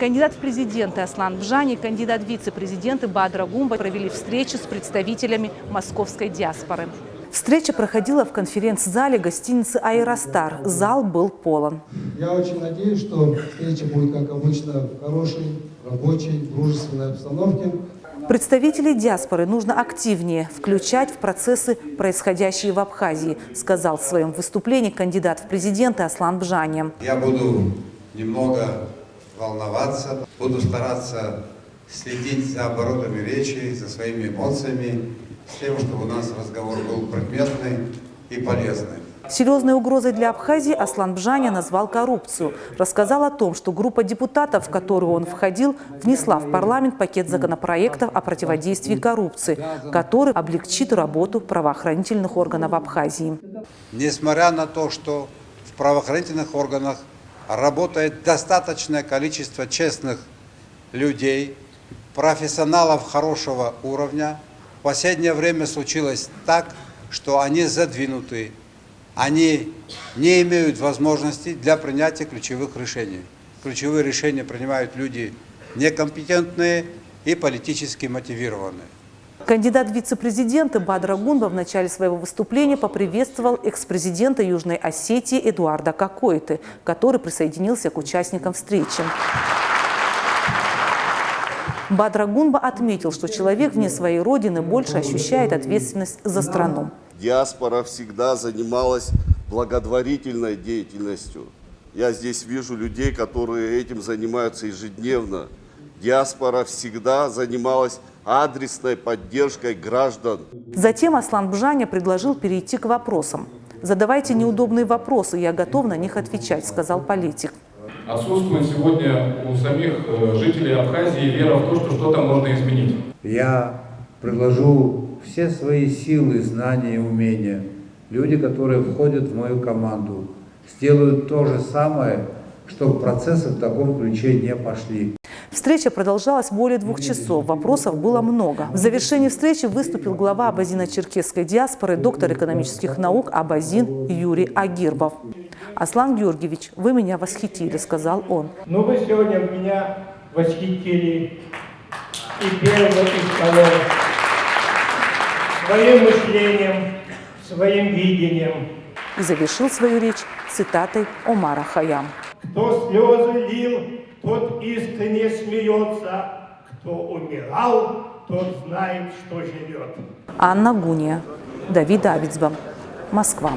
Кандидат в президенты Аслан Бжани и кандидат в вице-президенты Бадра Гумба провели встречу с представителями московской диаспоры. Встреча проходила в конференц-зале гостиницы «Аэростар». Зал был полон. Я очень надеюсь, что встреча будет, как обычно, в хорошей, рабочей, дружественной обстановке. Представителей диаспоры нужно активнее включать в процессы, происходящие в Абхазии, сказал в своем выступлении кандидат в президенты Аслан Бжани. Я буду немного волноваться, буду стараться следить за оборотами речи, за своими эмоциями, с тем, чтобы у нас разговор был предметный и полезный. Серьезной угрозой для Абхазии Аслан Бжани назвал коррупцию. Рассказал о том, что группа депутатов, в которую он входил, внесла в парламент пакет законопроектов о противодействии коррупции, который облегчит работу правоохранительных органов Абхазии. Несмотря на то, что в правоохранительных органах работает достаточное количество честных людей, профессионалов хорошего уровня, в последнее время случилось так, что они задвинуты, они не имеют возможности для принятия ключевых решений. Ключевые решения принимают люди некомпетентные и политически мотивированные. Кандидат в вице-президенты Бадра Гумба в начале своего выступления поприветствовал экс-президента Южной Осетии Эдуарда Кокойты, который присоединился к участникам встречи. Бадра Гумба отметил, что человек вне своей родины больше ощущает ответственность за страну. Диаспора всегда занималась благотворительной деятельностью. Я здесь вижу людей, которые этим занимаются ежедневно. Диаспора всегда занималась адресной поддержкой граждан. Затем Аслан Бжани предложил перейти к вопросам. «Задавайте неудобные вопросы, я готов на них отвечать», – сказал политик. Отсутствует сегодня у самих жителей Абхазии вера в то, что что-то можно изменить. Я предложу все свои силы, знания и умения. Люди, которые входят в мою команду, сделают то же самое, чтобы процессы в таком ключе не пошли. Встреча продолжалась более 2 часов. Вопросов было много. В завершении встречи выступил глава абазино-черкесской диаспоры, доктор экономических наук Абазин Юрий Агирбов. «Аслан Георгиевич, вы меня восхитили», – сказал он. Но вы сегодня меня восхитили и первым, и вторым. Своим мышлением, своим видением. И завершил свою речь цитатой Омара Хайям. Кто слезы лил, тот искренне смеется. Кто умирал, тот знает, что живет. Анна Гуния, Давид Авицбам, Москва.